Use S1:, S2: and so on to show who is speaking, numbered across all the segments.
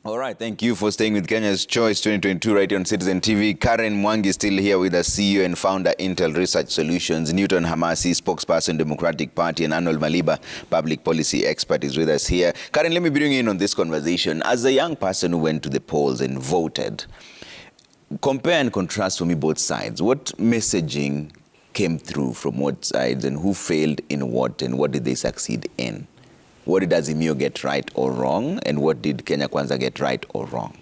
S1: All right, thank you for staying with Kenya's Choice 2022 right here on Citizen TV. Karen Mwangi still here with us, CEO and founder, Intel Research Solutions. Newton Hamasi, spokesperson, Democratic Party, and Arnold Maliba, public policy expert, is with us here. Karen, let me bring you in on this conversation. As a young person who went to the polls and voted, compare and contrast for me both sides. What messaging came through from what sides, and who failed in what, and what did they succeed in? What did Azimio get right or wrong, and what did Kenya Kwanza get right or wrong?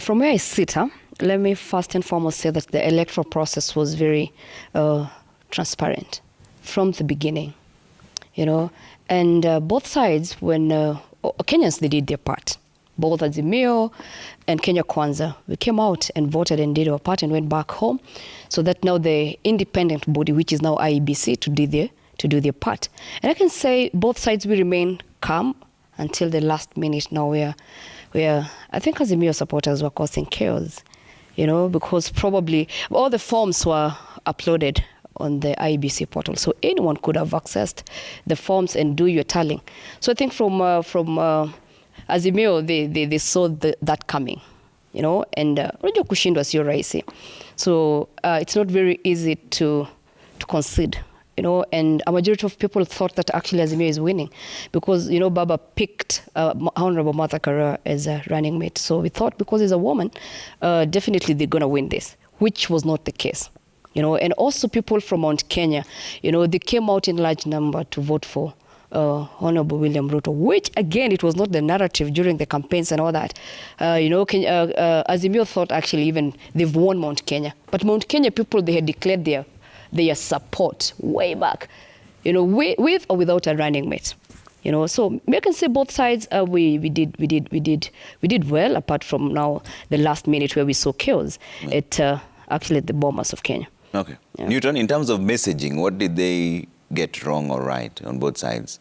S2: From where I sit, let me first and foremost say that the electoral process was very transparent from the beginning, and both sides, when Kenyans, they did their part. Both Azimio and Kenya Kwanza, we came out and voted and did our part and went back home, so that now the independent body, which is now IEBC, to do their part. And I can say both sides will remain calm until the last minute now, where I think Azimio supporters were causing chaos, because probably all the forms were uploaded on the IEBC portal, so anyone could have accessed the forms and do your tallying. So I think from Azimio, they saw that coming, and unajua kushindwa sio rahisi. So it's not very easy to concede. And a majority of people thought that actually Azimio is winning because, Baba picked Honorable Martha Karua as a running mate. So we thought because he's a woman, definitely they're going to win this, which was not the case. And also people from Mount Kenya, they came out in large number to vote for Honorable William Ruto, which again, it was not the narrative during the campaigns and all that. Azimio thought actually even they've won Mount Kenya. But Mount Kenya people, they had declared their support way back, with or without a running mate. So I can say both sides we did well, apart from now the last minute where we saw chaos at actually the bombers of Kenya.
S1: Okay. Yeah. Newton, in terms of messaging, what did they get wrong or right on both sides?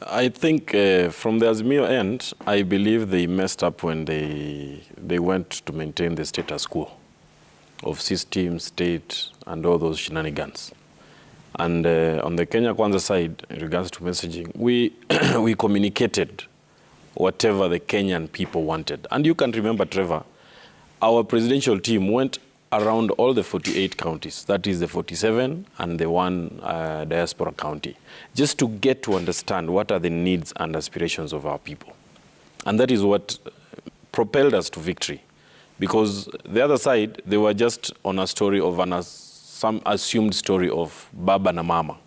S3: I think from the Azimio end, I believe they messed up when they went to maintain the status quo of system, state, and all those shenanigans. And on the Kenya Kwanza side, in regards to messaging, we communicated whatever the Kenyan people wanted. And you can remember, Trevor, our presidential team went around all the 48 counties, that is the 47 and the one diaspora county, just to get to understand what are the needs and aspirations of our people. And that is what propelled us to victory. Because the other side, they were just on a story of some assumed story of Baba na Mama.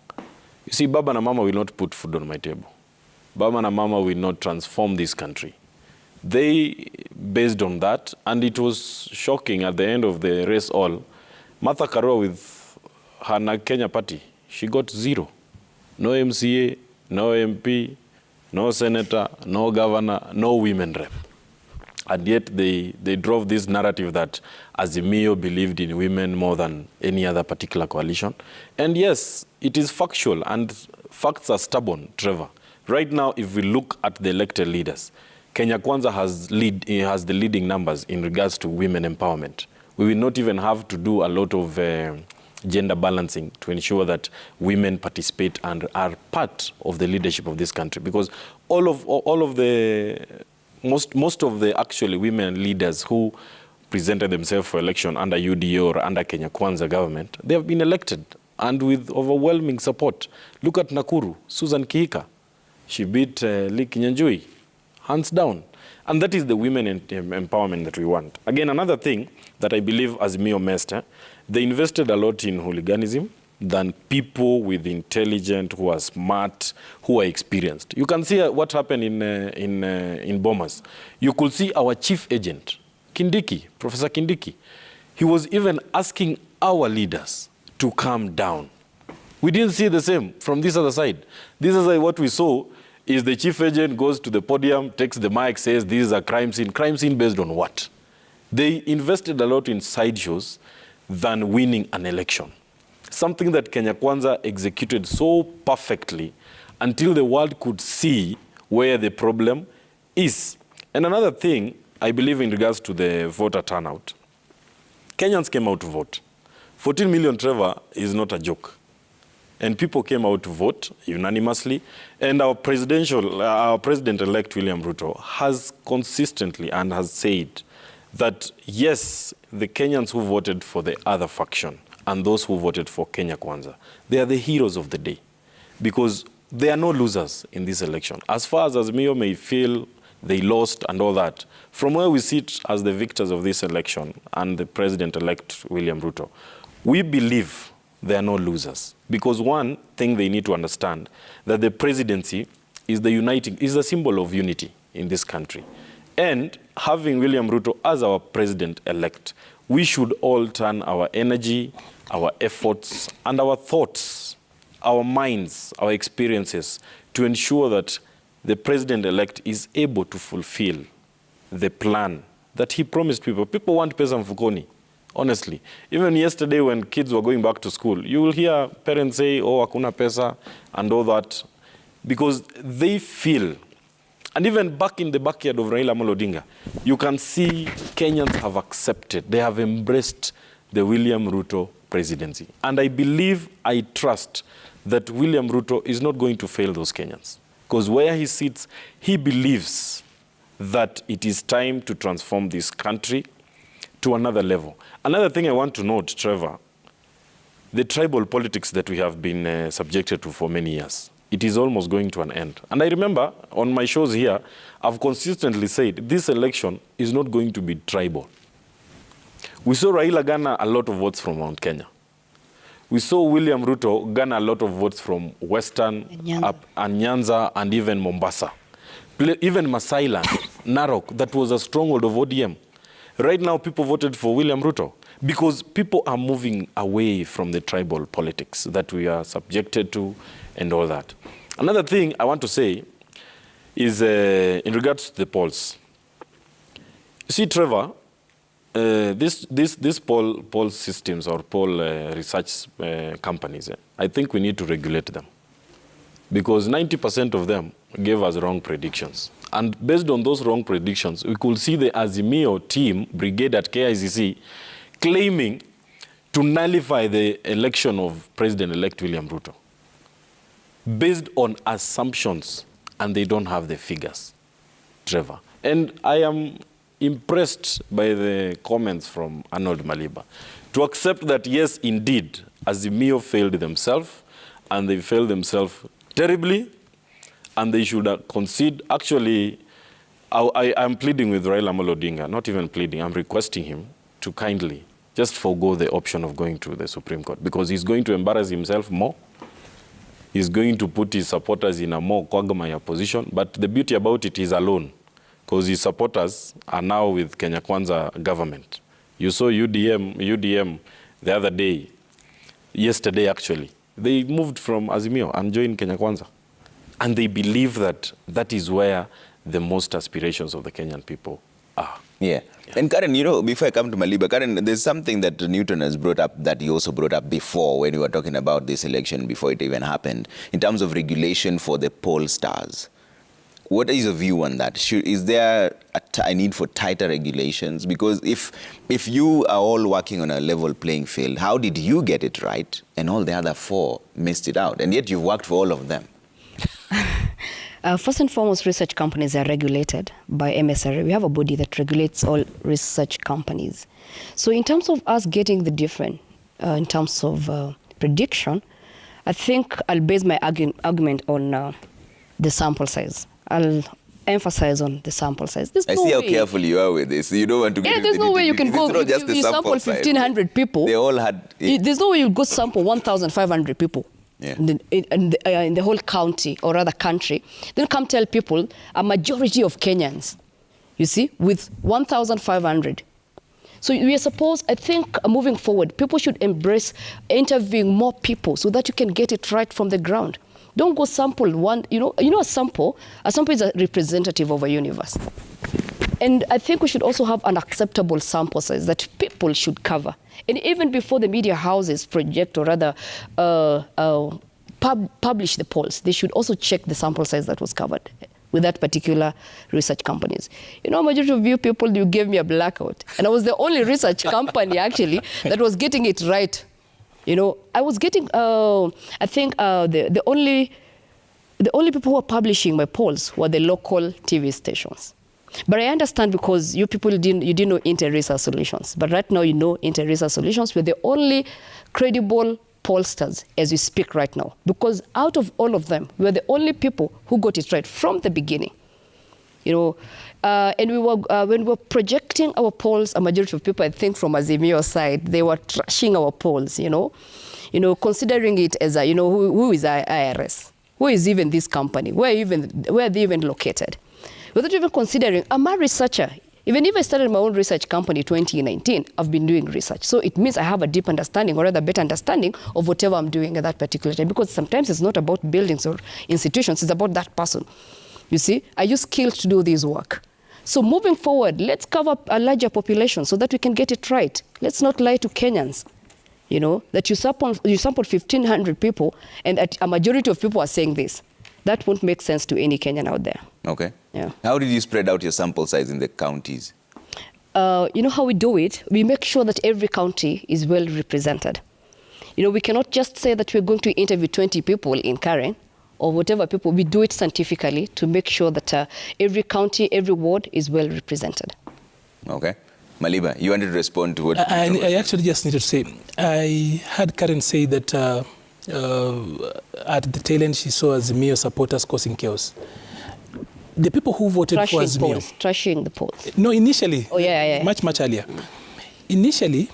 S3: You see, Baba na Mama will not put food on my table. Baba na Mama will not transform this country. They based on that, and it was shocking at the end of the race all. Martha Karua with her Kenya party, she got 0. No MCA, no MP, no senator, no governor, no women rep. And yet they drove this narrative that Azimio believed in women more than any other particular coalition. And yes, it is factual, and facts are stubborn, Trevor. Right now, if we look at the elected leaders, Kenya Kwanza has the leading numbers in regards to women empowerment. We will not even have to do a lot of gender balancing to ensure that women participate and are part of the leadership of this country, because most of the actually women leaders who presented themselves for election under UDA or under Kenya Kwanza government, they have been elected and with overwhelming support. Look at Nakuru, Susan Kihika. She beat Lee Kinyanjui, hands down. And that is the women empowerment that we want. Again, another thing that I believe Azimio missed, they invested a lot in hooliganism than people with intelligence, who are smart, who are experienced. You can see what happened in Bomas. You could see our chief agent, Kindiki, Professor Kindiki. He was even asking our leaders to calm down. We didn't see the same from this other side. This is what we saw is the chief agent goes to the podium, takes the mic, says this is a crime scene. Crime scene based on what? They invested a lot in sideshows than winning an election. Something that Kenya Kwanza executed so perfectly until the world could see where the problem is. And another thing, I believe in regards to the voter turnout, Kenyans came out to vote. 14 million, Trevor, is not a joke. And people came out to vote unanimously. And our president-elect William Ruto has consistently and has said that, yes, the Kenyans who voted for the other faction and those who voted for Kenya Kwanza, they are the heroes of the day. Because there are no losers in this election. As far as Azimio may feel they lost and all that, from where we sit as the victors of this election and the president-elect William Ruto, we believe there are no losers. Because one thing they need to understand, that the presidency is the symbol of unity in this country. And having William Ruto as our president-elect, we should all turn our energy, our efforts, and our thoughts, our minds, our experiences, to ensure that the president-elect is able to fulfill the plan that he promised people. People want pesa mfukoni, honestly. Even yesterday when kids were going back to school, you will hear parents say, oh, hakuna pesa, and all that, because they feel. And even back in the backyard of Raila Amolo Odinga, you can see Kenyans have accepted, they have embraced the William Ruto presidency. And I believe, I trust that William Ruto is not going to fail those Kenyans. Because where he sits, he believes that it is time to transform this country to another level. Another thing I want to note, Trevor, the tribal politics that we have been subjected to for many years, it is almost going to an end. And I remember on my shows here, I've consistently said this election is not going to be tribal. We saw Raila garner a lot of votes from Mount Kenya. We saw William Ruto garner a lot of votes from Western, Nyanza, and even Mombasa. Even Masai Land, Narok, that was a stronghold of ODM. Right now, people voted for William Ruto because people are moving away from the tribal politics that we are subjected to and all that. Another thing I want to say is in regards to the polls. You see, Trevor, these poll systems or poll research companies, I think we need to regulate them. Because 90% of them gave us wrong predictions. And based on those wrong predictions, we could see the Azimio team, brigade at KICC, claiming to nullify the election of President-elect William Ruto, based on assumptions, and they don't have the figures, Trevor. And I am impressed by the comments from Arnold Maliba, to accept that, yes, indeed, Azimio failed themselves, and they failed themselves terribly, and they should concede. Actually, I'm pleading with Raila Amolo Odinga, not even pleading, I'm requesting him to kindly just forgo the option of going to the Supreme Court, because he's going to embarrass himself more. He's going to put his supporters in a more quagmire position. But the beauty about it is alone, because his supporters are now with Kenya Kwanza government. You saw UDM the other day, yesterday actually. They moved from Azimio and joined Kenya Kwanza. And they believe that that is where the most aspirations of the Kenyan people are.
S1: Yeah. And Karen, you know, before I come to Maliba, Karen, there's something that Newton has brought up that you also brought up before when we were talking about this election before it even happened, in terms of regulation for the pollsters. What is your view on that? Is there a need for tighter regulations? Because if you are all working on a level playing field, how did you get it right and all the other four missed it out? And yet you've worked for all of them.
S2: First and foremost, research companies are regulated by MSRA. We have a body that regulates all research companies. So in terms of us getting the different, in terms of prediction, I think I'll base my argument on the sample size. I'll emphasize on the sample size.
S1: I see how careful you are with this. You don't want to get
S2: there's no way you can go.
S1: It's not just the sample
S2: 1,500 people.
S1: They all had.
S2: There's no way you'll go sample 1,500 people.
S1: Yeah.
S2: In the whole county or rather country, then come tell people a majority of Kenyans, you see, with 1,500. So we are supposed, I think, moving forward, people should embrace interviewing more people so that you can get it right from the ground. Don't go sample one, a sample is a representative of a universe. And I think we should also have an acceptable sample size that people should cover. And even before the media houses project or rather publish the polls, they should also check the sample size that was covered with that particular research companies. Majority of you people, you gave me a blackout. And I was the only research company actually that was getting it right. You know, I was getting, I think the only people who were publishing my polls were the local TV stations. But I understand because you people didn't know Inter-Research Solutions. But right now you know Inter-Research Solutions. We're the only credible pollsters as we speak right now. Because out of all of them, we're the only people who got it right from the beginning. You know, and we were when we were projecting our polls, a majority of people, I think, from Azimio side, they were trashing our polls. You know, considering it as a, you know, who is IRS, who is even this company, where are they even located, without even considering. I'm a researcher. Even if I started my own research company in 2019, I've been doing research. So it means I have a deep understanding, or rather better understanding, of whatever I'm doing at that particular time. Because sometimes it's not about buildings or institutions, it's about that person. You see, I use skills to do this work. So moving forward, let's cover a larger population so that we can get it right. Let's not lie to Kenyans, you know, that you sampled 1,500 people and that a majority of people are saying this. That won't make sense to any Kenyan out there.
S1: Okay.
S2: Yeah.
S1: How did you spread out your sample size in the counties?
S2: You know how we do it? We make sure that every county is well represented. You know, we cannot just say that we're going to interview 20 people in Karen, or whatever people. We do it scientifically to make sure that every county, every ward is well represented.
S1: Okay. Maliba, you wanted to respond to what...
S4: I actually just needed to say, I had Karen say that at the tail end she saw Azimio supporters causing chaos. The people who voted for Azimio...
S2: Trashing the polls.
S4: No, initially.
S2: Oh, yeah.
S4: Much earlier. Initially,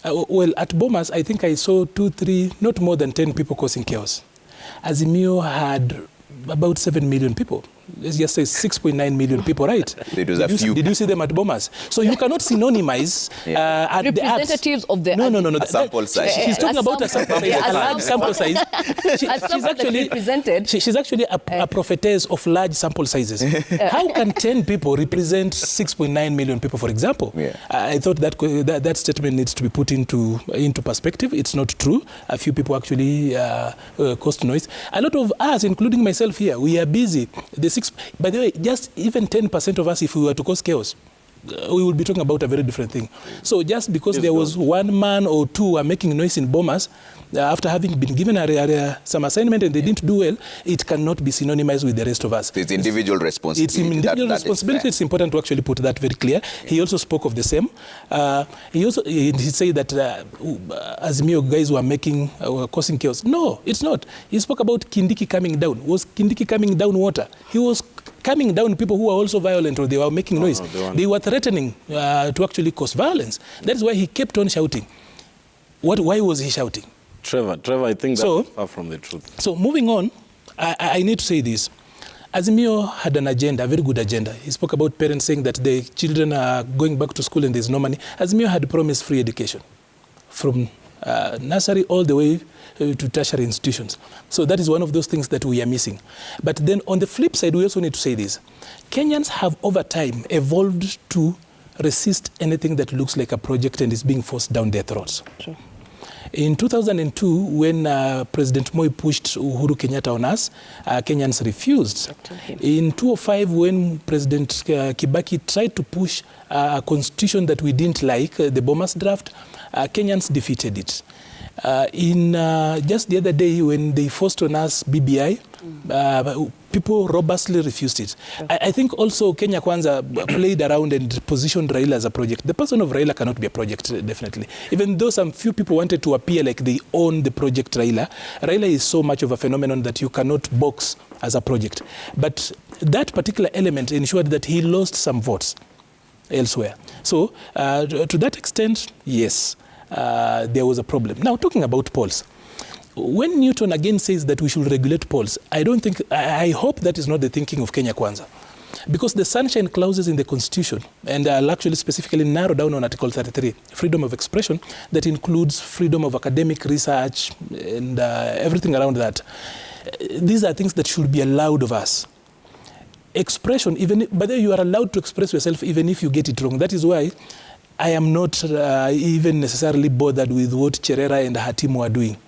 S4: well, at Bomas, I think I saw 2, 3, not more than 10 people causing chaos. Azimio had about 7 million people. Let's just say 6.9 million people, right?
S1: It was a few.
S4: Did you see them at Bomas? So you cannot synonymize at
S2: representatives
S4: the
S2: of the...
S4: No.
S1: A sample size.
S4: She's talking about a sample size, a large sample size. She's actually a prophetess of large sample sizes. How can 10 people represent 6.9 million people, for example?
S1: Yeah.
S4: I thought that statement needs to be put into perspective. It's not true. A few people actually caused noise. A lot of us, including myself here, we are busy. By the way, just even 10% of us, if we were to cause chaos, we would be talking about a very different thing. So just because there was one man or two making noise in Bomas, after having been given some assignment and they didn't do well, it cannot be synonymized with the rest of us.
S1: It's individual responsibility.
S4: It's individual responsibility. It's important to actually put that very clear. He also spoke of the same. He said that Azimio guys were causing chaos. No, it's not. He spoke about Kindiki coming down. Was Kindiki coming down water? He was coming down people who were also violent or they were making noise. They were threatening to actually cause violence. That is why he kept on shouting. Why was he shouting?
S3: Trevor, I think that's far from the truth.
S4: So moving on, I need to say this. Azimio had an agenda, a very good agenda. He spoke about parents saying that the children are going back to school and there's no money. Azimio had promised free education from nursery all the way to tertiary institutions. So that is one of those things that we are missing. But then on the flip side, we also need to say this. Kenyans have over time evolved to resist anything that looks like a project and is being forced down their throats.
S2: Sure.
S4: In 2002, when President Moi pushed Uhuru Kenyatta on us, Kenyans refused. In 2005, when President Kibaki tried to push a constitution that we didn't like, the Bomas draft, Kenyans defeated it. Just the other day, when they forced on us BBI, people robustly refused it. I think also Kenya Kwanza played around and positioned Raila as a project. The person of Raila cannot be a project, definitely. Even though some few people wanted to appear like they own the project Raila, Raila is so much of a phenomenon that you cannot box as a project. But that particular element ensured that he lost some votes elsewhere. So to that extent, yes, there was a problem. Now, talking about polls, when Newton again says that we should regulate polls, I hope that is not the thinking of Kenya Kwanza. Because the sunshine clauses in the Constitution, and I'll actually specifically narrow down on Article 33, freedom of expression, that includes freedom of academic research and everything around that. These are things that should be allowed of us. Expression, but you are allowed to express yourself even if you get it wrong. That is why I am not even necessarily bothered with what Cherera and her team were doing.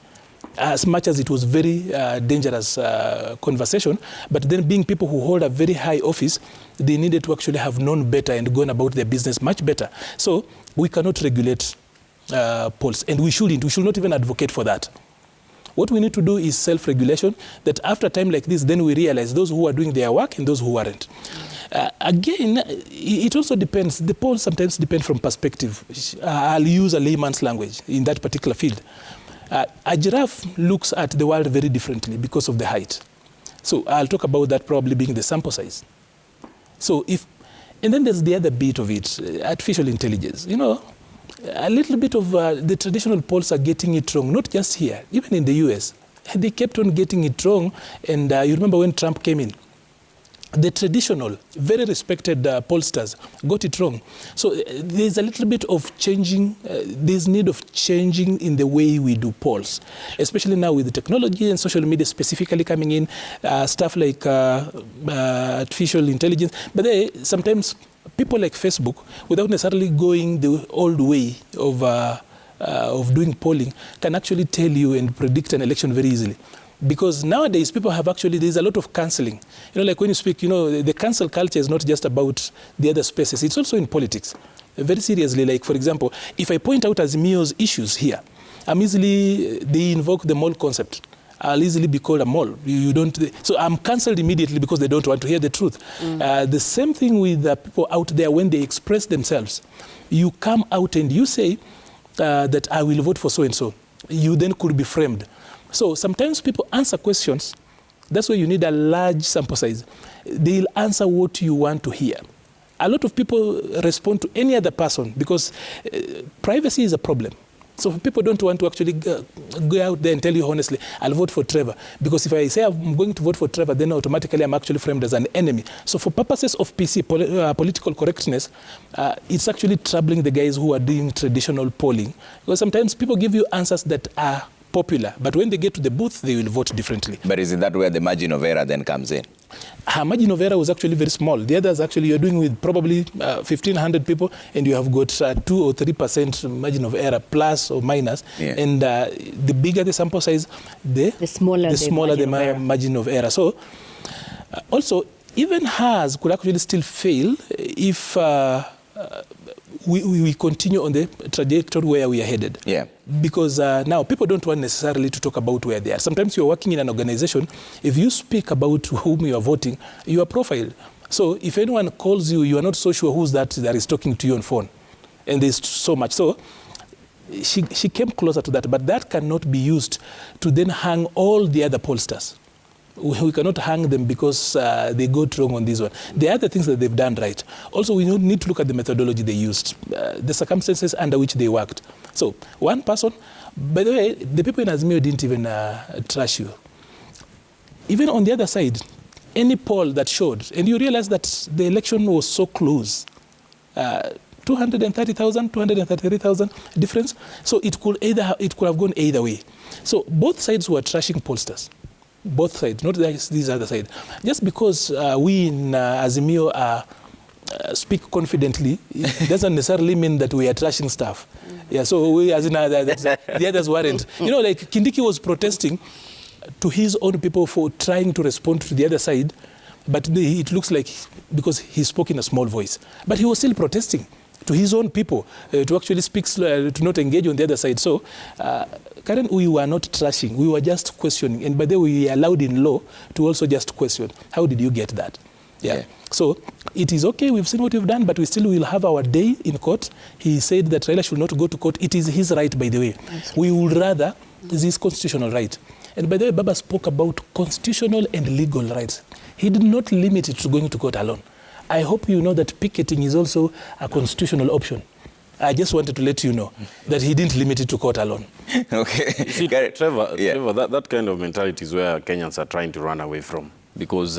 S4: As much as it was very dangerous conversation, but then being people who hold a very high office, they needed to actually have known better and gone about their business much better. So we cannot regulate polls, and we shouldn't. We should not even advocate for that. What we need to do is self-regulation, that after time like this, then we realize those who are doing their work and those who aren't. Again, it also depends. The polls sometimes depend from perspective. I'll use a layman's language in that particular field. A giraffe looks at the world very differently because of the height. So I'll talk about that probably being the sample size. So and then there's the other bit of it, artificial intelligence. You know, a little bit of the traditional polls are getting it wrong, not just here, even in the US. They kept on getting it wrong. And you remember when Trump came in, the traditional, very respected pollsters got it wrong. So there's a little bit of changing, there's need of changing in the way we do polls, especially now with the technology and social media specifically coming in, stuff like artificial intelligence. But sometimes people like Facebook, without necessarily going the old way of doing polling, can actually tell you and predict an election very easily. Because nowadays people have there's a lot of cancelling. You know, like when you speak, you know, the cancel culture is not just about the other spaces. It's also in politics. Very seriously, like for example, if I point out Azimio's issues here, they invoke the mall concept. I'll easily be called a mall. So I'm cancelled immediately because they don't want to hear the truth. The same thing with people out there when they express themselves. You come out and you say that I will vote for so-and-so. You then could be framed. So sometimes people answer questions. That's why you need a large sample size. They'll answer what you want to hear. A lot of people respond to any other person because privacy is a problem. So people don't want to actually go out there and tell you honestly, I'll vote for Trevor. Because if I say I'm going to vote for Trevor, then automatically I'm actually framed as an enemy. So for purposes of PC, political correctness, it's actually troubling the guys who are doing traditional polling. Because sometimes people give you answers that are popular, but when they get to the booth, they will vote differently.
S1: But isn't that where the margin of error then comes in?
S4: Margin of error was actually very small. The others actually you're doing with probably 1,500 people, and you have got 2 or 3% margin of error, plus or minus. Yeah. And the bigger the sample size, the smaller the margin of error. So also, even HAS could actually still fail if we continue on the trajectory where we are headed. Yeah. Because now people don't want necessarily to talk about where they are. Sometimes you're working in an organization. If you speak about whom you are voting, you are profiled. So if anyone calls you, you are not so sure who's that is talking to you on phone. And there's so much. So she came closer to that, but that cannot be used to then hang all the other pollsters. We cannot hang them because they got wrong on this one. There are other things that they've done right. Also, we need to look at the methodology they used, the circumstances under which they worked. So, one person, by the way, the people in Azimio didn't even trash you. Even on the other side, any poll that showed, and you realize that the election was so close, 230,000, 233,000 difference. So it could have gone either way. So both sides were trashing pollsters. Both sides, not this other side. Just because we in Azimio speak confidently, it doesn't necessarily mean that we are trashing stuff. Yeah, so we, as in the others weren't. You know, like Kindiki was protesting to his own people for trying to respond to the other side, but it looks like because he spoke in a small voice. But he was still protesting to his own people to actually speak, to not engage on the other side. So, Karen, we were not trashing, we were just questioning. And by the way, we are allowed in law to also just question. How did you get that? Yeah. So it is okay, we've seen what you've done, but we still will have our day in court. He said that Raila should not go to court. It is his right, by the way. We would rather, this is constitutional right. And by the way, Baba spoke about constitutional and legal rights. He did not limit it to going to court alone. I hope you know that picketing is also a constitutional option. I just wanted to let you know that he didn't limit it to court alone.
S1: Okay.
S3: See, Trevor, that kind of mentality is where Kenyans are trying to run away from. Because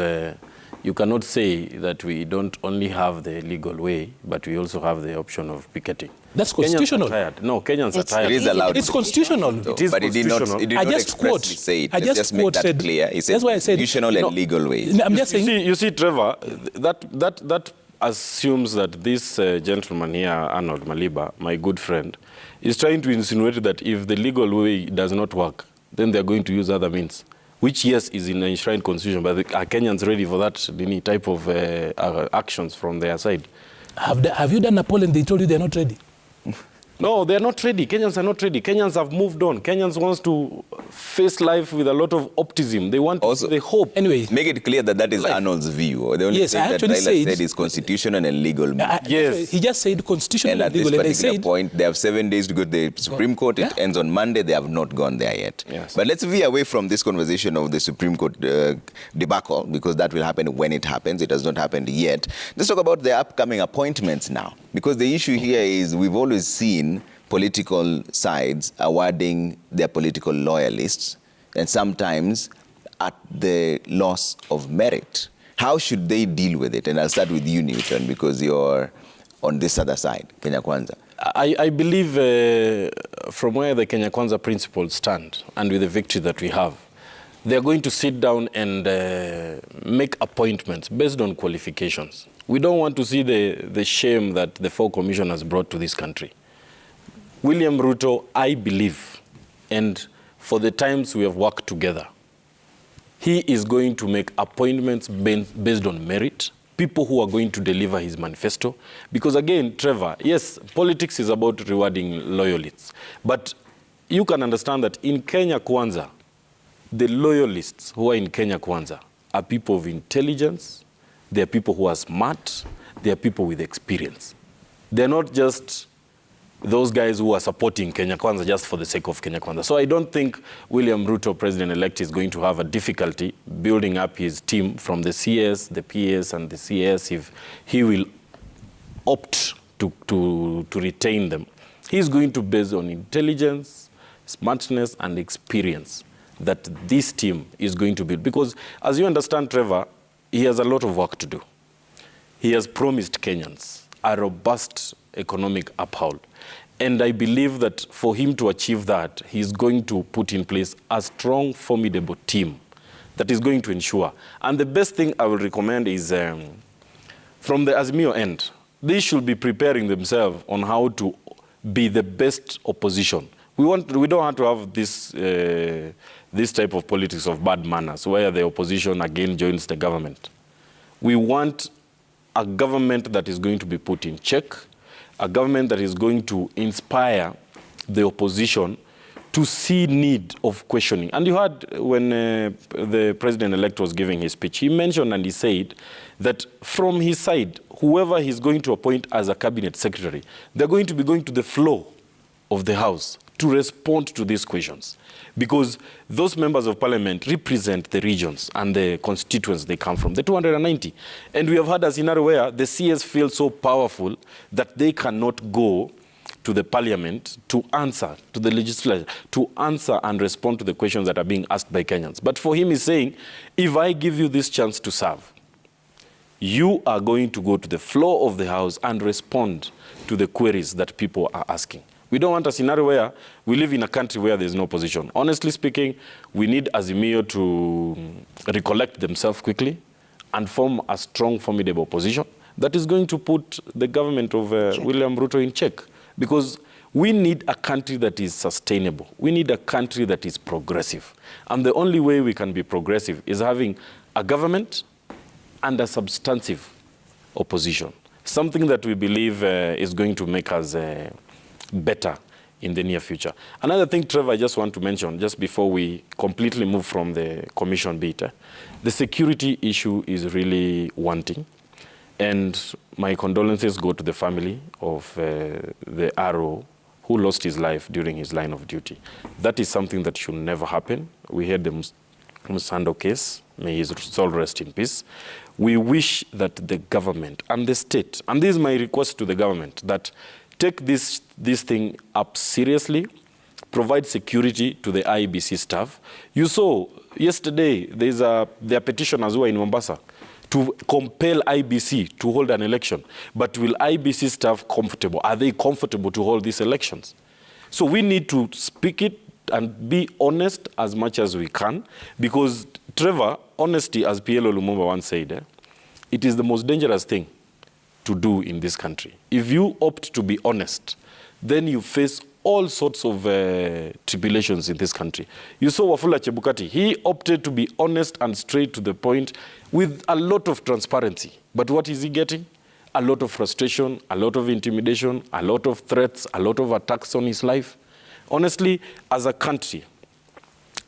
S3: you cannot say that we don't only have the legal way, but we also have the option of picketing.
S4: That's constitutional.
S3: Kenyans are tired.
S1: It is allowed.
S4: It's constitutional.
S1: It is, but it did not expressly say it. Let's make that clear. He said constitutional and legal ways.
S4: I'm just saying.
S3: You see, Trevor, that assumes that this gentleman here, Arnold Maliba, my good friend, is trying to insinuate that if the legal way does not work, then they're going to use other means, which, yes, is in the enshrined constitution, but are Kenyans ready for that, any type of actions from their side?
S4: Have you done a poll and they told you they're not ready?
S3: No, they're not ready. Kenyans are not ready. Kenyans have moved on. Kenyans wants to face life with a lot of optimism. They want also, the hope.
S4: Anyway,
S1: make it clear that that is Arnold's view. The only
S4: yes,
S1: thing
S4: I
S1: that
S4: actually
S1: said is constitutional and legal.
S3: Yes.
S4: He just said constitutional
S1: and
S4: and
S1: legal.
S4: legal.
S1: At this particular point, they have 7 days to go to the Supreme Court. It ends on Monday. They have not gone there yet.
S3: Yes.
S1: But let's veer away from this conversation of the Supreme Court debacle, because that will happen when it happens. It has not happened yet. Let's talk about the upcoming appointments now, because the issue here is we've always seen political sides awarding their political loyalists, and sometimes at the loss of merit. How should they deal with it? And I'll start with you, Newton, because you're on this other side, Kenya Kwanza.
S3: I believe from where the Kenya Kwanza principles stand, and with the victory that we have, they're going to sit down and make appointments based on qualifications. We don't want to see the shame that the 4 commissioners brought to this country. William Ruto, I believe, and for the times we have worked together, he is going to make appointments based on merit, people who are going to deliver his manifesto. Because again, Trevor, yes, politics is about rewarding loyalists. But you can understand that in Kenya Kwanza, the loyalists who are in Kenya Kwanza are people of intelligence, they are people who are smart, they are people with experience. They're not just those guys who are supporting Kenya Kwanza just for the sake of Kenya Kwanza. So I don't think William Ruto, president-elect, is going to have a difficulty building up his team from the CS, the PS, and the CS if he will opt to retain them. He's going to base on intelligence, smartness, and experience that this team is going to build. Because as you understand, Trevor, he has a lot of work to do. He has promised Kenyans a robust economic uphold. And I believe that for him to achieve that, he's going to put in place a strong, formidable team that is going to ensure. And the best thing I will recommend is from the Azimio end, they should be preparing themselves on how to be the best opposition. We don't want to have this type of politics of bad manners where the opposition again joins the government. We want a government that is going to be put in check, a government that is going to inspire the opposition to see need of questioning. And you heard when the president-elect was giving his speech, he mentioned and he said that from his side, whoever he's going to appoint as a cabinet secretary, they're going to be going to the floor of the House to respond to these questions. Because those members of parliament represent the regions and the constituents they come from, the 290. And we have had a scenario where the CS feel so powerful that they cannot go to the parliament to answer, to the legislature, to answer and respond to the questions that are being asked by Kenyans. But for him, he's saying, if I give you this chance to serve, you are going to go to the floor of the House and respond to the queries that people are asking. We don't want a scenario where we live in a country where there's no opposition. Honestly speaking, we need Azimio to recollect themselves quickly and form a strong, formidable opposition that is going to put the government of William Ruto in check. Because we need a country that is sustainable. We need a country that is progressive. And the only way we can be progressive is having a government and a substantive opposition. Something that we believe is going to make us better in the near future. Another thing, Trevor, I just want to mention, just before we completely move from the commission bit, the security issue is really wanting. And my condolences go to the family of the RO who lost his life during his line of duty. That is something that should never happen. We had the Musando case. May his soul rest in peace. We wish that the government and the state, and this is my request to the government, that take this thing up seriously, provide security to the IEBC staff. You saw yesterday there are petitioners who are in Mombasa to compel IBC to hold an election. But will IBC staff comfortable? Are they comfortable to hold these elections? So we need to speak it and be honest as much as we can, because Trevor, honesty, as PLO Lumumba once said, it is the most dangerous thing to do in this country. If you opt to be honest, then you face all sorts of tribulations in this country. You saw Wafula Chebukati. He opted to be honest and straight to the point with a lot of transparency. But what is he getting? a lot of frustration, a lot of intimidation, a lot of threats, a lot of attacks on his life. Honestly, as a country,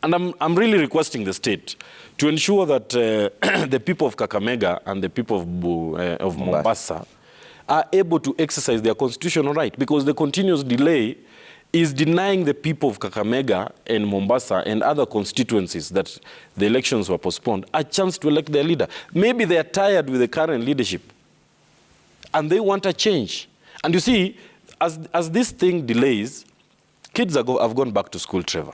S3: and I'm really requesting the state to ensure that the people of Kakamega and the people of Mombasa are able to exercise their constitutional right, because the continuous delay is denying the people of Kakamega and Mombasa and other constituencies that the elections were postponed a chance to elect their leader. Maybe they are tired with the current leadership and they want a change. And you see, as this thing delays, kids have gone back to school, Trevor.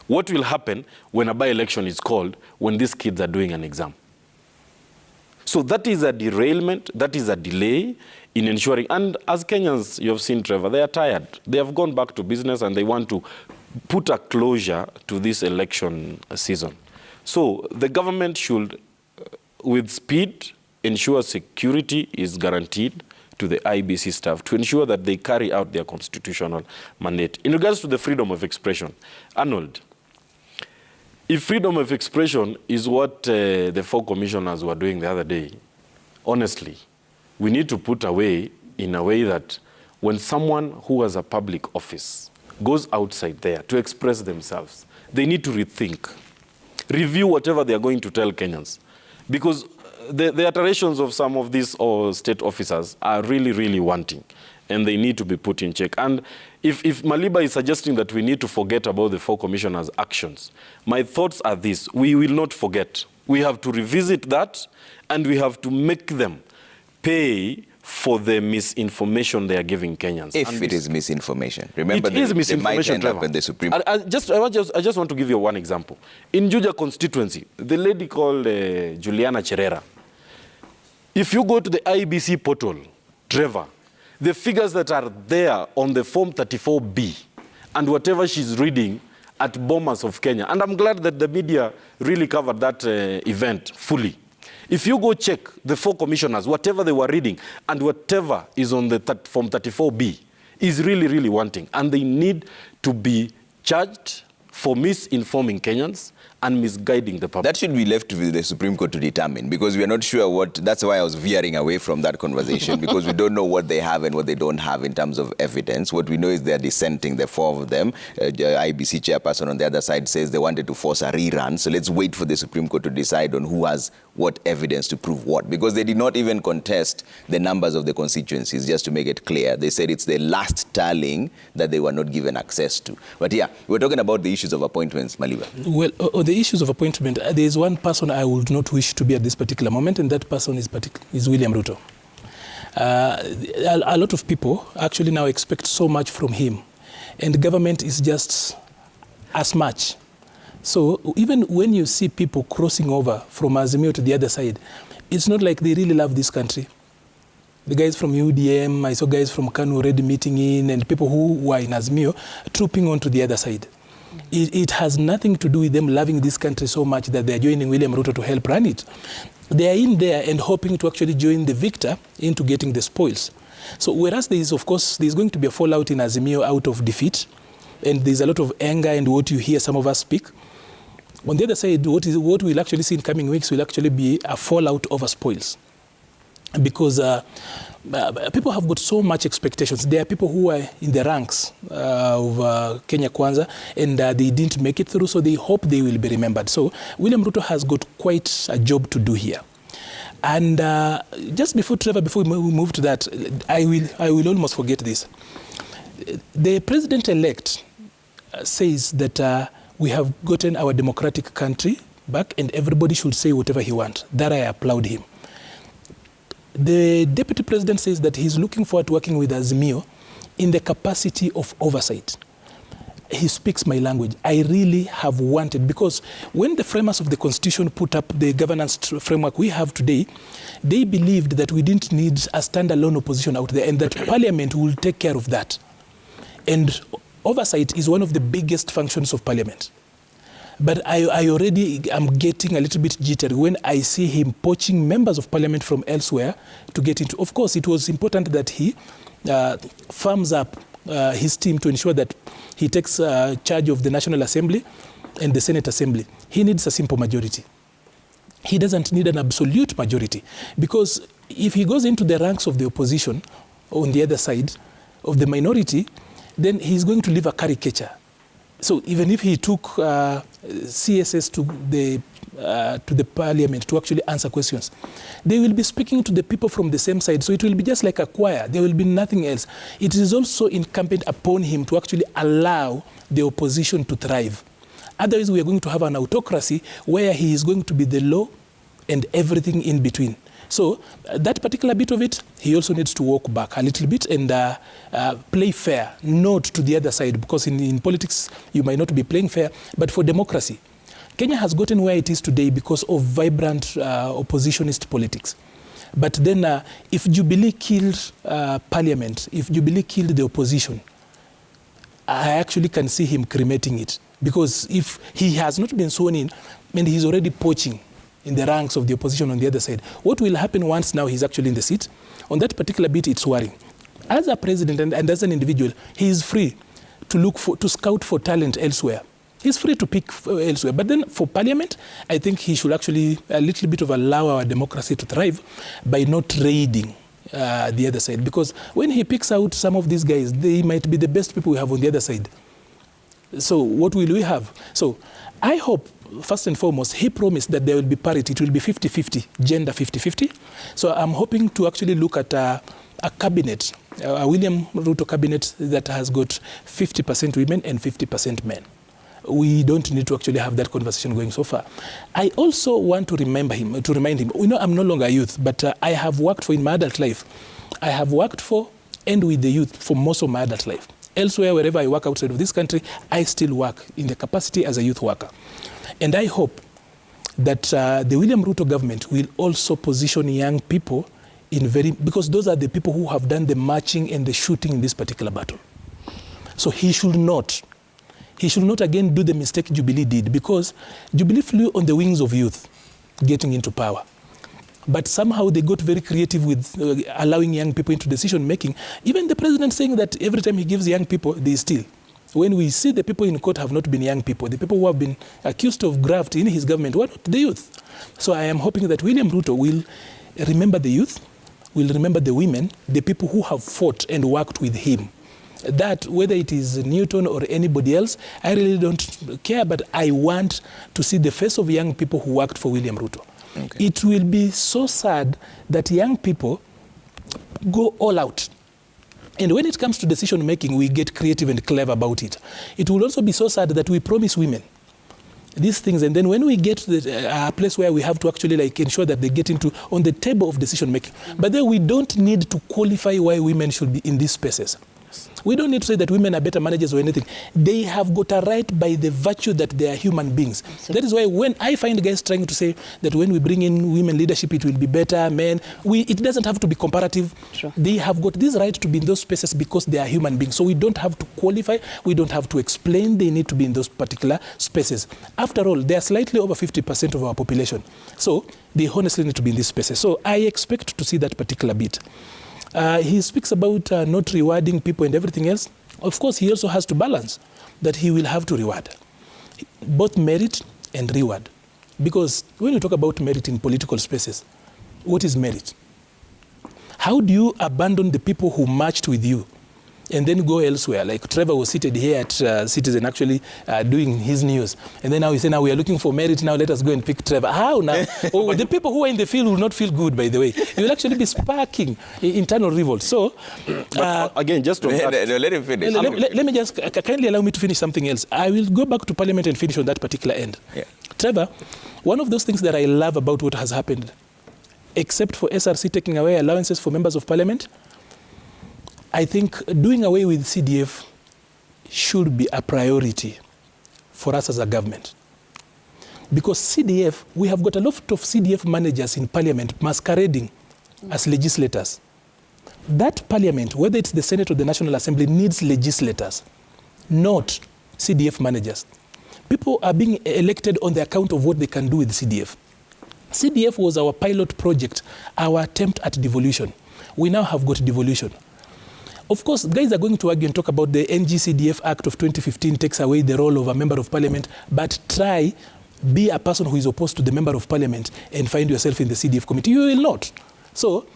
S3: What will happen when a by-election is called when these kids are doing an exam? So that is a derailment, that is a delay in ensuring, and as Kenyans, you have seen, Trevor, they are tired. They have gone back to business and they want to put a closure to this election season. So the government should, with speed, ensure security is guaranteed to the IBC staff to ensure that they carry out their constitutional mandate. In regards to the freedom of expression, Arnold, if freedom of expression is what the 4 commissioners were doing the other day, honestly, we need to put away in a way that when someone who has a public office goes outside there to express themselves, they need to rethink, review whatever they are going to tell Kenyans. Because the iterations of some of these state officers are really, really wanting, and they need to be put in check. And if Maliba is suggesting that we need to forget about the 4 commissioners' actions, my thoughts are this: we will not forget. We have to revisit that, and we have to make them pay for the misinformation they are giving Kenyans.
S1: If it is misinformation. Remember,
S3: it is misinformation,
S1: they might end up in the Supreme Court.
S3: I just want to give you one example. In Juja constituency, the lady called Juliana Cherera, if you go to the IBC portal, Trevor, the figures that are there on the Form 34B and whatever she's reading at Bomas of Kenya, and I'm glad that the media really covered that event fully. If you go check the 4 commissioners, whatever they were reading and whatever is on the Form 34B is really, really wanting. And they need to be charged for misinforming Kenyans and misguiding the public.
S1: That should be left to the Supreme Court to determine, because we are not sure what, that's why I was veering away from that conversation, because we don't know what they have and what they don't have in terms of evidence. What we know is they're dissenting, the 4 of them. IBC chairperson on the other side says they wanted to force a rerun. So let's wait for the Supreme Court to decide on who has what evidence to prove what, because they did not even contest the numbers of the constituencies, just to make it clear. They said it's the last tallying that they were not given access to. But yeah, we're talking about the issues of appointments, Maliba.
S4: Well, on the issues of appointment, there is one person I would not wish to be at this particular moment, and that person is William Ruto. A lot of people actually now expect so much from him, and the government is just as much. So even when you see people crossing over from Azimio to the other side, it's not like they really love this country. The guys from UDM, I saw guys from Kanu already meeting in, and people who were in Azimio trooping on to the other side. It has nothing to do with them loving this country so much that they are joining William Ruto to help run it. They are in there and hoping to actually join the victor into getting the spoils. So whereas there is, of course, there's going to be a fallout in Azimio out of defeat, and there's a lot of anger and what you hear some of us speak. On the other side, what we'll actually see in coming weeks will actually be a fallout over spoils. Because people have got so much expectations. There are people who are in the ranks of Kenya Kwanza, and they didn't make it through, so they hope they will be remembered. So William Ruto has got quite a job to do here. And just before we move to that, I will almost forget this. The president-elect says that we have gotten our democratic country back, and everybody should say whatever he wants. That I applaud him. The deputy president says that he's looking forward to working with Azimio in the capacity of oversight. He speaks my language. I really have wanted, because when the framers of the constitution put up the governance framework we have today, they believed that we didn't need a standalone opposition out there, and that parliament will take care of that. And oversight is one of the biggest functions of parliament. But I already am getting a little bit jittery when I see him poaching members of parliament from elsewhere to get into. Of course, it was important that he firms up his team to ensure that he takes charge of the National Assembly and the Senate Assembly. He needs a simple majority. He doesn't need an absolute majority, because if he goes into the ranks of the opposition on the other side of the minority, then he's going to leave a caricature. So even if he took CSS to the parliament to actually answer questions, they will be speaking to the people from the same side. So it will be just like a choir. There will be nothing else. It is also incumbent upon him to actually allow the opposition to thrive. Otherwise, we are going to have an autocracy where he is going to be the law and everything in between. So that particular bit of it, he also needs to walk back a little bit and play fair, not to the other side, because in politics, you might not be playing fair, but for democracy. Kenya has gotten where it is today because of vibrant oppositionist politics. But then if Jubilee killed parliament, if Jubilee killed the opposition, I actually can see him cremating it. Because if he has not been sworn in, and he's already poaching in the ranks of the opposition on the other side, what will happen once now he's actually in the seat? On that particular bit, it's worrying. As a president and as an individual, he is free to scout for talent elsewhere. He's free to pick elsewhere. But then for parliament, I think he should actually a little bit of allow our democracy to thrive by not raiding the other side. Because when he picks out some of these guys, they might be the best people we have on the other side. So what will we have? So I hope, first and foremost, he promised that there will be parity. It will be 50-50, gender 50-50. So I'm hoping to actually look at a cabinet, a William Ruto cabinet that has got 50% women and 50% men. We don't need to actually have that conversation going so far. I also want to remind him, I'm no longer a youth, but I have worked for in my adult life. I have worked for and with the youth for most of my adult life. Elsewhere, wherever I work outside of this country, I still work in the capacity as a youth worker. And I hope that the William Ruto government will also position young people because those are the people who have done the marching and the shooting in this particular battle. So he should not again do the mistake Jubilee did, because Jubilee flew on the wings of youth getting into power. But somehow they got very creative with allowing young people into decision making. Even the president saying that every time he gives young people, they steal. When we see the people in court have not been young people, the people who have been accused of graft in his government were not the youth. So I am hoping that William Ruto will remember the youth, will remember the women, the people who have fought and worked with him. That, whether it is Newton or anybody else, I really don't care, but I want to see the face of young people who worked for William Ruto. Okay. It will be so sad that young people go all out. And when it comes to decision making, we get creative and clever about it. It will also be so sad that we promise women these things, and then when we get to a place where we have to actually ensure that they get into on the table of decision making. But then we don't need to qualify why women should be in these spaces. We don't need to say that women are better managers or anything. They have got a right by the virtue that they are human beings. Absolutely. That is why when I find guys trying to say that when we bring in women leadership, it will be better, men, it doesn't have to be comparative. Sure. They have got this right to be in those spaces because they are human beings. So we don't have to qualify. We don't have to explain they need to be in those particular spaces. After all, they are slightly over 50% of our population. So they honestly need to be in these spaces. So I expect to see that particular bit. He speaks about not rewarding people and everything else. Of course, he also has to balance that he will have to reward both merit and reward. Because when you talk about merit in political spaces, what is merit? How do you abandon the people who marched with you and then go elsewhere? Like Trevor was seated here at Citizen actually doing his news. And then now he said, now we are looking for merit, now let us go and pick Trevor. How now? Oh, the people who are in the field will not feel good, by the way. It will actually be sparking internal revolt. So,
S3: again, just to
S1: let him finish.
S4: Let me just, kindly allow me to finish something else. I will go back to Parliament and finish on that particular end. Yeah. Trevor, one of those things that I love about what has happened, except for SRC taking away allowances for members of Parliament, I think doing away with CDF should be a priority for us as a government. Because CDF, we have got a lot of CDF managers in Parliament masquerading as legislators. That Parliament, whether it's the Senate or the National Assembly, needs legislators, not CDF managers. People are being elected on the account of what they can do with CDF. CDF was our pilot project, our attempt at devolution. We now have got devolution. Of course, guys are going to argue and talk about the NG-CDF Act of 2015 takes away the role of a member of Parliament, but try be a person who is opposed to the member of Parliament and find yourself in the CDF committee. You will not. So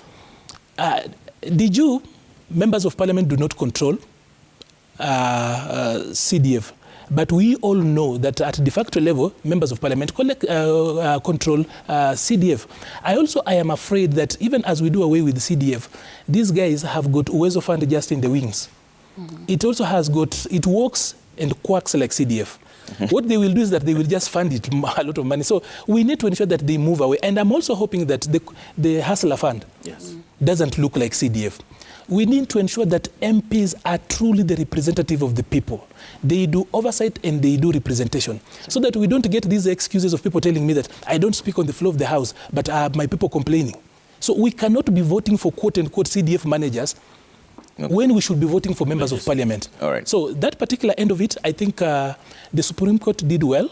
S4: Did you, members of parliament do not control CDF. But we all know that at de facto level, members of parliament control CDF. I am afraid that even as we do away with CDF, these guys have got Uwezo Fund just in the wings. Mm-hmm. It also has got, it works and quacks like CDF. What they will do is that they will just fund it a lot of money. So we need to ensure that they move away. And I'm also hoping that the Hustler Fund doesn't look like CDF. We need to ensure that MPs are truly the representative of the people. They do oversight and they do representation. So that we don't get these excuses of people telling me that I don't speak on the floor of the House, but my people complaining. So we cannot be voting for quote-unquote CDF managers when we should be voting for members of parliament.
S1: All right.
S4: So that particular end of it, I think the Supreme Court did well,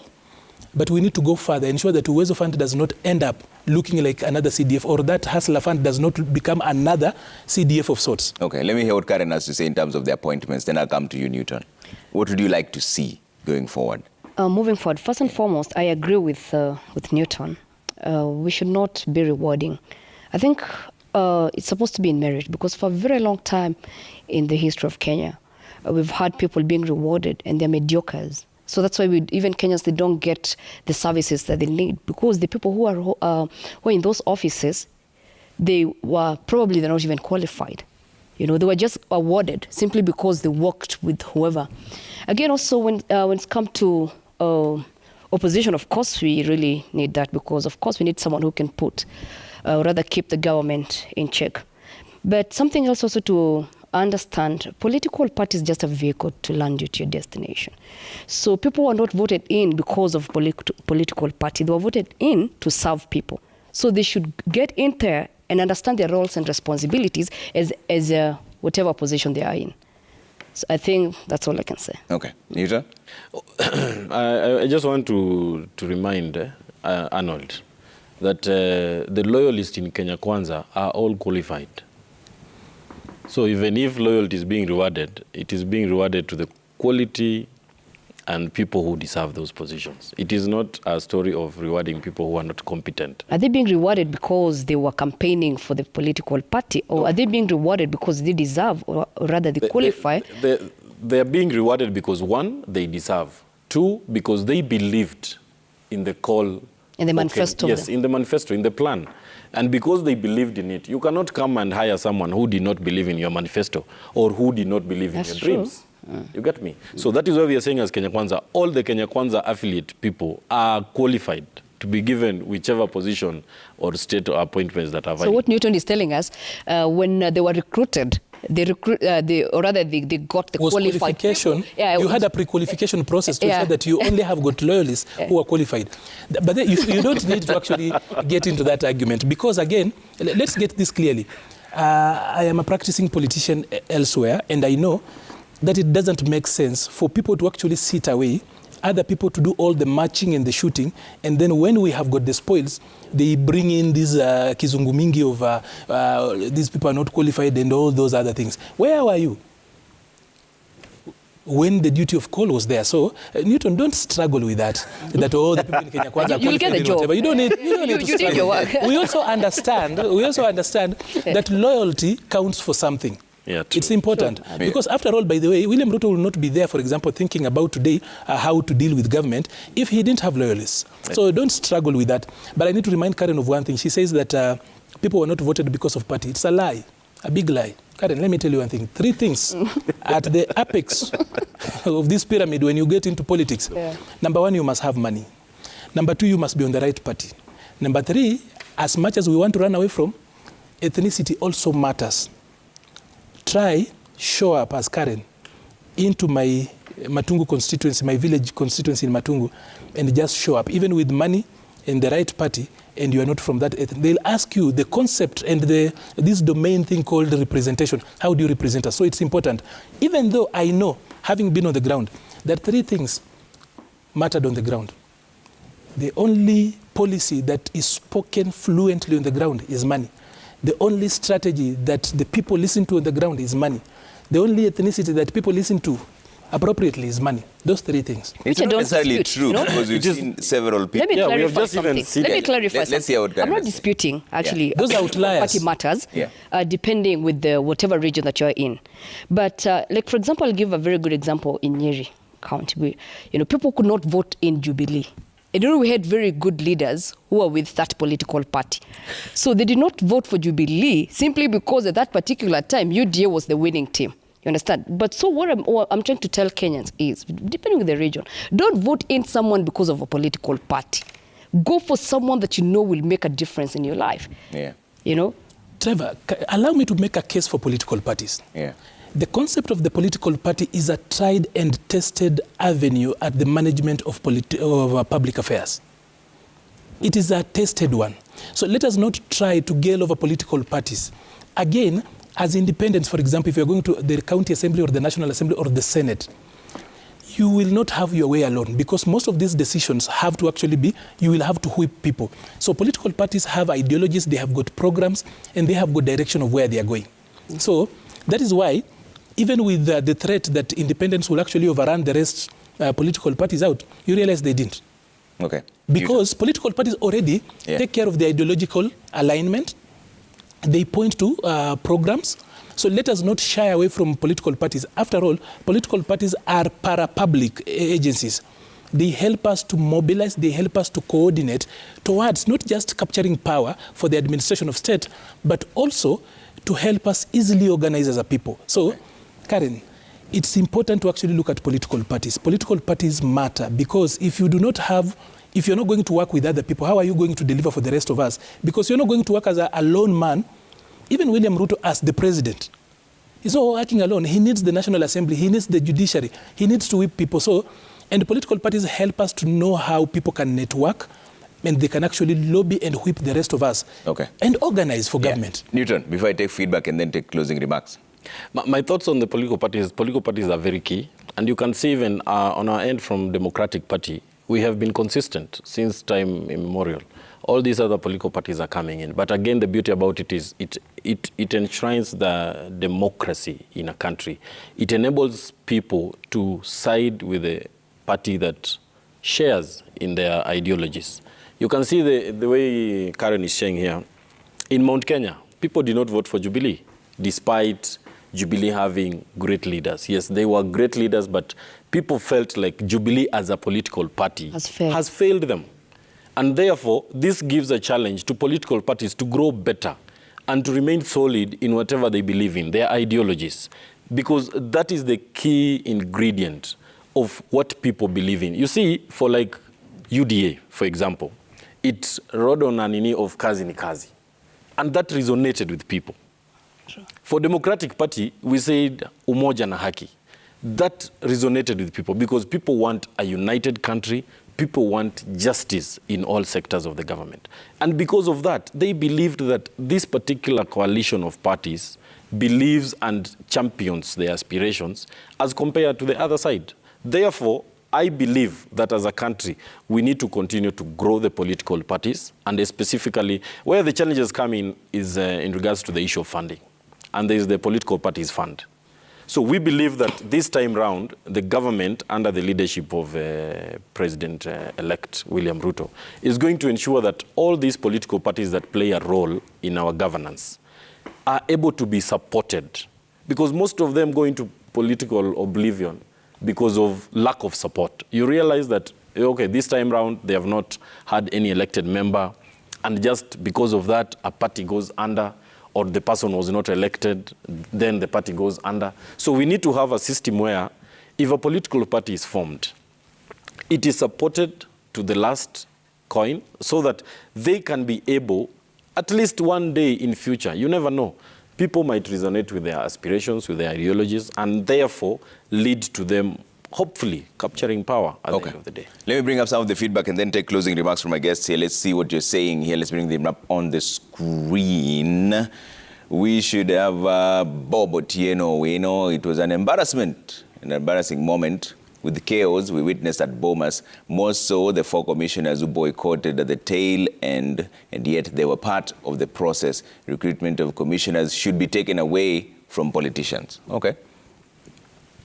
S4: but we need to go further, ensure that Uwezo Fund does not end up looking like another CDF, or that Hustler Fund does not become another CDF of sorts.
S1: Okay, let me hear what Karen has to say in terms of the appointments, then I'll come to you, Newton. What would you like to see going forward?
S2: Moving forward, first and foremost, I agree with Newton. We should not be rewarding. I think it's supposed to be in merit, because for a very long time in the history of Kenya, we've had people being rewarded and they're mediocres. So that's why even Kenyans, they don't get the services that they need, because the people who are in those offices, they're not even qualified. You know, they were just awarded simply because they worked with whoever. Again, also when it's come to opposition, of course we really need that, because of course we need someone who can keep the government in check. But something else also to understand, political party is just a vehicle to land you to your destination. So people were not voted in because of political party. They were voted in to serve people. So they should get in there and understand their roles and responsibilities as whatever position they are in. So I think that's all I can say.
S1: Okay. Nita?
S3: I just want to remind Arnold that the loyalists in Kenya Kwanza are all qualified. So even if loyalty is being rewarded, it is being rewarded to the quality and people who deserve those positions. It is not a story of rewarding people who are not competent.
S2: Are they being rewarded because they were campaigning for the political party, or are they being rewarded because they deserve, or rather they qualify?
S3: They are being rewarded because, one, they deserve. Two, because they believed in the call.
S2: In the manifesto.
S3: Yes, in the manifesto, in the plan. And because they believed in it, you cannot come and hire someone who did not believe in your manifesto or who did not believe in your dreams. You get me? So that is why we are saying as Kenya Kwanza, all the Kenya Kwanza affiliate people are qualified to be given whichever position or state appointments that are available.
S2: So what Newton is telling us, when they were recruited, they got the qualified people.
S4: Yeah, you had a pre-qualification process to ensure that you only have got loyalists who are qualified. But then you don't need to actually get into that argument, because again, let's get this clearly. I am a practicing politician elsewhere, and I know that it doesn't make sense for people to actually sit away, other people to do all the marching and the shooting, and then when we have got the spoils, they bring in this kizungu mingi of these people are not qualified and all those other things. Where were you when the duty of call was there? So Newton, don't struggle with that. That all the people in Kenya Kwanza are
S2: you'll get the job.
S4: Whatever. You don't need to struggle.
S2: Did your work.
S4: We also understand that loyalty counts for something.
S3: Yeah,
S4: it's important. Sure. Because after all, by the way, William Ruto will not be there, for example, thinking about today how to deal with government if he didn't have loyalists. Right. So don't struggle with that. But I need to remind Karen of one thing. She says that people were not voted because of party. It's a lie, a big lie. Karen, let me tell you one thing. 3 things at the apex of this pyramid when you get into politics. Yeah. Number 1, you must have money. Number 2, you must be on the right party. Number 3, as much as we want to run away from, ethnicity also matters. Try, show up as Karen into my Matungu constituency, my village constituency in Matungu, and just show up, even with money and the right party, and you are not from that ethnic. They'll ask you the concept and this domain thing called representation. How do you represent us? So it's important. Even though I know, having been on the ground, that 3 things mattered on the ground. The only policy that is spoken fluently on the ground is money. The only strategy that the people listen to on the ground is money. The only ethnicity that people listen to appropriately is money. Those three things.
S1: It's
S2: Which I
S1: not
S2: don't
S1: necessarily
S2: dispute,
S1: true,
S2: you know?
S1: because we've seen several people.
S2: Let me
S3: Yeah, we have
S2: clarify
S3: just even
S2: something.
S3: seen
S2: Let me
S3: it.
S2: clarify
S1: Let's
S2: something.
S1: see how it
S2: I'm not
S1: goes.
S2: disputing, actually.
S4: Those outliers.
S2: Party matters,
S1: Yeah.
S2: depending with the whatever region that you're in. But like, for example, I'll give a very good example in Nyeri County. People could not vote in Jubilee. And we had very good leaders who were with that political party. So they did not vote for Jubilee simply because at that particular time, UDA was the winning team. You understand? But so what I'm trying to tell Kenyans is, depending on the region, don't vote in someone because of a political party. Go for someone that you know will make a difference in your life.
S1: Yeah.
S4: Trevor, allow me to make a case for political parties.
S1: Yeah.
S4: The concept of the political party is a tried and tested avenue at the management of public affairs. It is a tested one. So let us not try to gale over political parties. Again, as independents, for example, if you're going to the county assembly or the national assembly or the senate, you will not have your way alone, because most of these decisions have to actually be, you will have to whip people. So political parties have ideologies, they have got programs, and they have got direction of where they are going. So that is why, even with the threat that independents will actually overrun the rest political parties out, you realize they didn't.
S1: Okay.
S4: Because political parties already take care of the ideological alignment. They point to programs. So let us not shy away from political parties. After all, political parties are para-public agencies. They help us to mobilize, they help us to coordinate towards not just capturing power for the administration of state, but also to help us easily organize as a people. So, Karen, it's important to actually look at political parties. Political parties matter, because if you're not going to work with other people, how are you going to deliver for the rest of us? Because you're not going to work as a lone man. Even William Ruto, as the president, he's not working alone. He needs the National Assembly. He needs the judiciary. He needs to whip people. And the political parties help us to know how people can network, and they can actually lobby and whip the rest of us.
S1: Okay.
S4: And organize for government.
S1: Newton, before I take feedback and then take closing remarks.
S3: My thoughts on the political parties are very key. And you can see even on our end from Democratic Party, we have been consistent since time immemorial. All these other political parties are coming in. But again, the beauty about it is it enshrines the democracy in a country. It enables people to side with a party that shares in their ideologies. You can see the way Karen is saying here. In Mount Kenya, people did not vote for Jubilee, despite Jubilee having great leaders. Yes, they were great leaders, but people felt like Jubilee as a political party has failed them. And therefore, this gives a challenge to political parties to grow better and to remain solid in whatever they believe in, their ideologies, because that is the key ingredient of what people believe in. You see, for like UDA, for example, it rode on an ini of kazi ni kazi, and that resonated with people. Sure. For Democratic Party, we said umoja na haki. That resonated with people because people want a united country. People want justice in all sectors of the government. And because of that, they believed that this particular coalition of parties believes and champions their aspirations as compared to the other side. Therefore, I believe that as a country, we need to continue to grow the political parties, and specifically where the challenges come in is in regards to the issue of funding. And there is the political parties fund. So we believe that this time round, the government, under the leadership of President-elect William Ruto, is going to ensure that all these political parties that play a role in our governance are able to be supported, because most of them go into political oblivion because of lack of support. You realize that, okay, this time round, they have not had any elected member, and just because of that, a party goes under, or the person was not elected, then the party goes under. So we need to have a system where if a political party is formed, it is supported to the last coin so that they can be able, at least one day in future, you never know, people might resonate with their aspirations, with their ideologies, and therefore lead to them hopefully capturing power at the end of the day.
S1: Let me bring up some of the feedback and then take closing remarks from my guests here. Let's see what you're saying here. Let's bring them up on the screen. We should have Bob Otieno. It was an embarrassing moment with the chaos we witnessed at Bomas. More so, the 4 commissioners who boycotted at the tail end, and yet they were part of the process. Recruitment of commissioners should be taken away from politicians. Okay.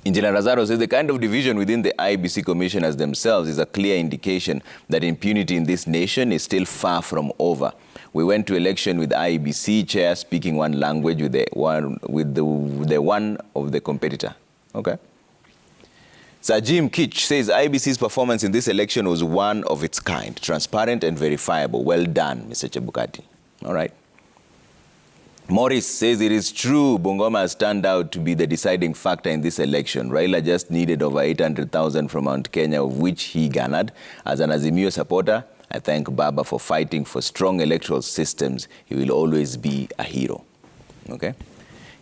S1: Engineer Lazaro says the kind of division within the IEBC commissioners themselves is a clear indication that impunity in this nation is still far from over. We went to election with IEBC chair speaking one language with the one of the competitor. Okay. Sir Jim Kitch says IEBC's performance in this election was one of its kind, transparent and verifiable. Well done, Mr. Chebukati. All right. Morris says it is true Bungoma has turned out to be the deciding factor in this election. Raila just needed over 800,000 from Mount Kenya, of which he garnered. As an Azimio supporter, I thank Baba for fighting for strong electoral systems. He will always be a hero. Okay.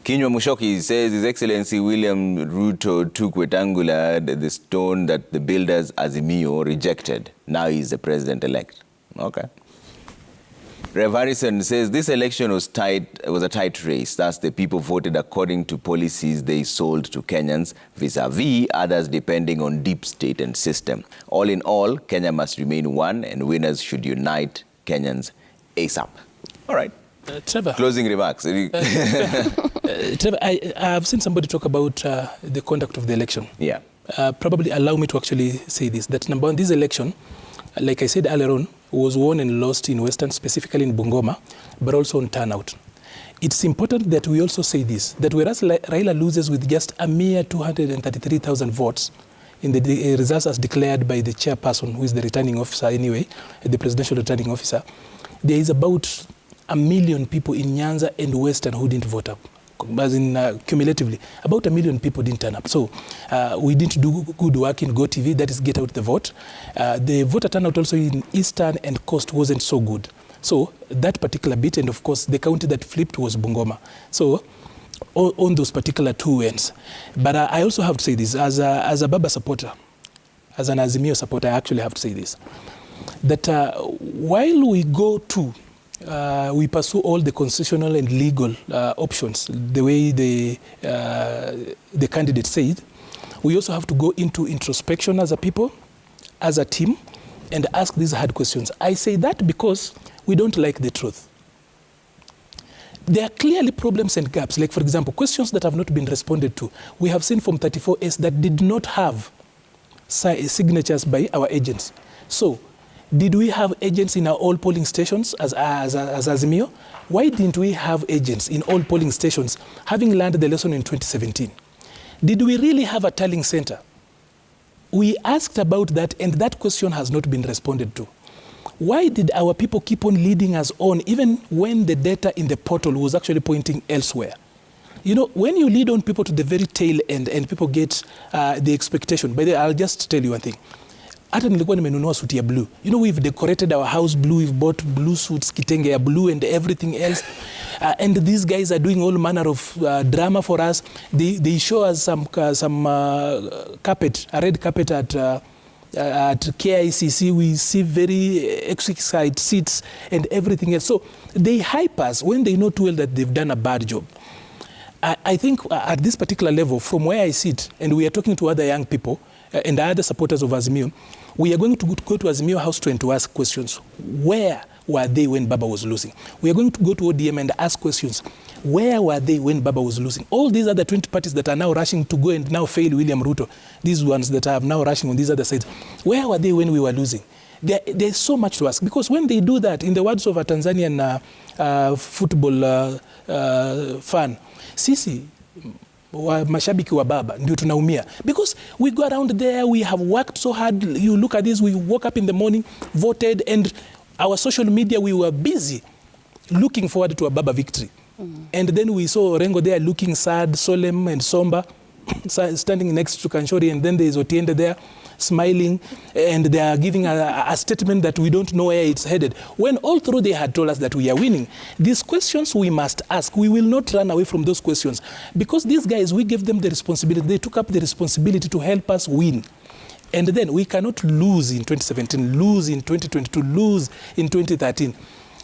S1: Kinywa Mushoki says His Excellency William Ruto took Wetangula, the stone that the builders Azimio rejected. Now he is the president-elect. Okay. Rev Harrison says this election was a tight race. Thus, the people voted according to policies they sold to Kenyans, vis-a-vis others depending on deep state and system. All in all, Kenya must remain one and winners should unite Kenyans ASAP. All right.
S4: Trevor.
S1: Closing remarks.
S4: Trevor, I have seen somebody talk about the conduct of the election.
S1: Yeah.
S4: Probably allow me to actually say this, that number one, this election, like I said earlier on, was won and lost in Western, specifically in Bungoma, but also on turnout. It's important that we also say this, that whereas Raila loses with just a mere 233,000 votes in the results as declared by the chairperson, who is the returning officer anyway, the presidential returning officer, there is about 1 million people in Nyanza and Western who didn't vote up. As in cumulatively, about 1 million people didn't turn up. So we didn't do good work in GoTV, that is get out the vote. The voter turnout also in Eastern and Coast wasn't so good. So that particular bit, and of course the county that flipped was Bungoma. So on those particular two ends. But I also have to say this, as a Baba supporter, as an Azimio supporter, I actually have to say this, that while we go to we pursue all the constitutional and legal options, the way the candidate said, we also have to go into introspection as a people, as a team, and ask these hard questions. I say that because we don't like the truth. There are clearly problems and gaps, like for example, questions that have not been responded to. We have seen from 34S that did not have signatures by our agents. So, did we have agents in our all polling stations as Azimio? Why didn't we have agents in all polling stations, having learned the lesson in 2017? Did we really have a tallying center? We asked about that, and that question has not been responded to. Why did our people keep on leading us on, even when the data in the portal was actually pointing elsewhere? You know, when you lead on people to the very tail end and people get the expectation, by the way, I'll just tell you one thing. Hata nilikuwa nimenunua suti ya blue. You know, we've decorated our house blue, we've bought blue suits, kitenge ya blue and everything else. And these guys are doing all manner of drama for us. They show us some carpet, a red carpet at KICC. We see very exquisite seats and everything else. So they hype us when they know too well that they've done a bad job. I think at this particular level, from where I sit, and we are talking to other young people and other supporters of Azimio, we are going to go to Azimio House and to ask questions. Where were they when Baba was losing? We are going to go to ODM and ask questions. Where were they when Baba was losing? All these other 20 parties that are now rushing to go and now fail William Ruto, these ones that are now rushing on these other sides, where were they when we were losing? There's so much to ask. Because when they do that, in the words of a Tanzanian football fan, sisi mashabiki wa Baba ndio tunaumia, because we go around there, we have worked so hard. You look at this, we woke up in the morning, voted, and our social media, we were busy looking forward to a Baba victory. And then we saw Orengo there looking sad, solemn and somber, standing next to Kanshori, and then there's Otiende there smiling, and they are giving a statement that we don't know where it's headed, when all through they had told us that we are winning. These questions we must ask. We will not run away from those questions, because these guys, we gave them the responsibility. They took up the responsibility to help us win. And then we cannot lose in 2017, lose in 2022, lose in 2013.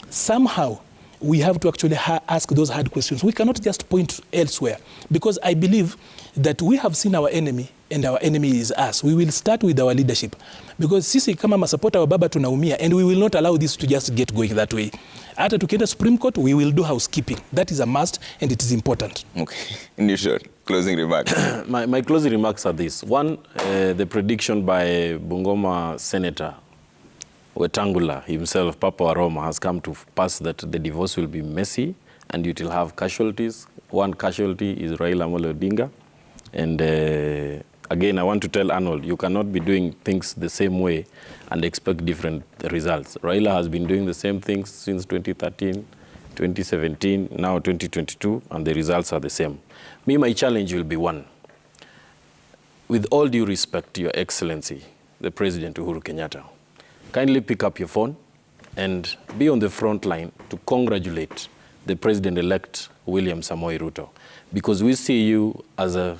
S4: Somehow, we have to actually ask those hard questions. We cannot just point elsewhere, because I believe that we have seen our enemy, and our enemy is us. We will start with our leadership, because sisi kama masupporter wa Baba tunaumia, and we will not allow this to just get going that way. Hata tukienda Supreme Court, we will do housekeeping. That is a must and it is important.
S1: Okay. Newton, closing remarks.
S3: My closing remarks are this. One, the prediction by Bungoma Senator Wetangula himself, Papa Waroma, has come to pass that the divorce will be messy and it will have casualties. One casualty is Raila Amolo Odinga. And again, I want to tell Arnold, you cannot be doing things the same way and expect different results. Raila has been doing the same things since 2013, 2017, now 2022, and the results are the same. Me, my challenge will be one. With all due respect to Your Excellency, the President Uhuru Kenyatta, kindly pick up your phone and be on the front line to congratulate the President-elect William Samoei Ruto, because we see you as a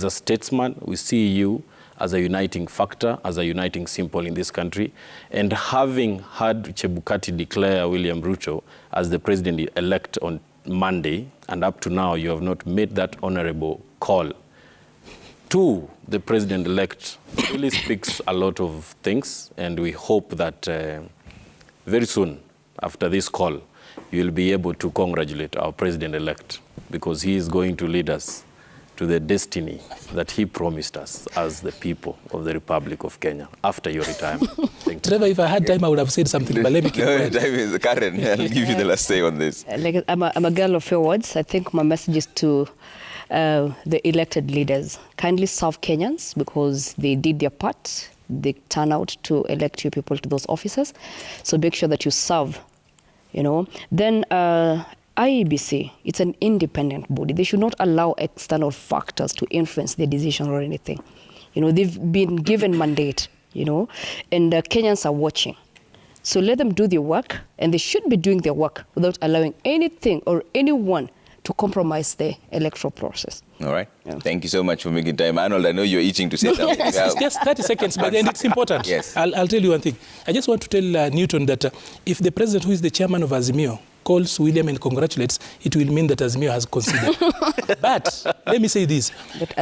S3: statesman, we see you as a uniting factor, as a uniting symbol in this country. And having had Chebukati declare William Ruto as the President-elect on Monday, and up to now you have not made that honorable call to the President-elect, really speaks a lot of things, and we hope that very soon, after this call, you will be able to congratulate our President-elect, because he is going to lead us to the destiny that he promised us as the people of the Republic of Kenya after your retirement. Thank you.
S4: Trevor, if I had time, I would have said something, but let me keep quiet.
S1: Time is Karen. I'll give you the last say on this.
S2: Like, I'm a girl of few words. I think my message is to the elected leaders. Kindly serve Kenyans because they did their part. They turn out to elect you people to those offices. So make sure that you serve, you know. Then IEBC, it's an independent body. They should not allow external factors to influence their decision or anything. You know, they've been given mandate, you know, and Kenyans are watching. So let them do their work, and they should be doing their work without allowing anything or anyone to compromise the electoral process.
S1: All right. Yeah. Thank you so much for making time. Arnold, I know you're itching to say something.
S4: Just 30 seconds, but then it's important.
S1: Yes.
S4: I'll tell you one thing. I just want to tell Newton that if the president, who is the chairman of Azimio, calls William and congratulates, it will mean that Azimio has considered. But let me say this.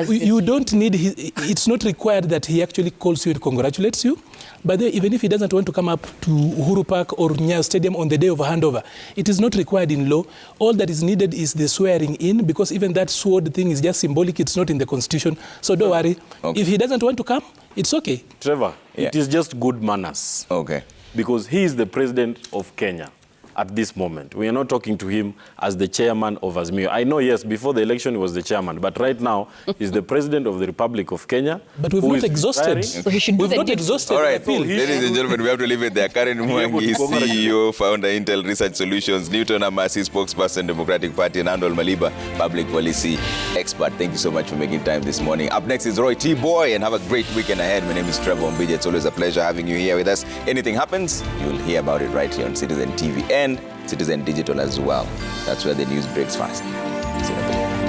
S4: You don't need, it's not required that he actually calls you and congratulates you. But even if he doesn't want to come up to Uhuru Park or Nyayo Stadium on the day of a handover, it is not required in law. All that is needed is the swearing in, because even that sword thing is just symbolic. It's not in the Constitution. So don't worry. Okay. If he doesn't want to come, it's okay.
S3: Trevor, it is just good manners.
S1: Okay.
S3: Because he is the president of Kenya at this moment. We are not talking to him as the chairman of Azimio. I know, yes, before the election he was the chairman, but right now he's the president of the Republic of Kenya.
S4: But we've not exhausted.
S2: So he should do
S4: we've not exhausted.
S1: All right, ladies and gentlemen, we have to leave it there. Karen Mwangi, CEO, founder, Intel Research Solutions, Newton Hamasi, spokesperson, Democratic Party, and Arnold Maliba, public policy expert. Thank you so much for making time this morning. Up next is Roy T-Boy, and have a great weekend ahead. My name is Trevor Mbija. It's always a pleasure having you here with us. Anything happens, you'll hear about it right here on Citizen TV and Citizen Digital as well. That's where the news breaks fast. See you later.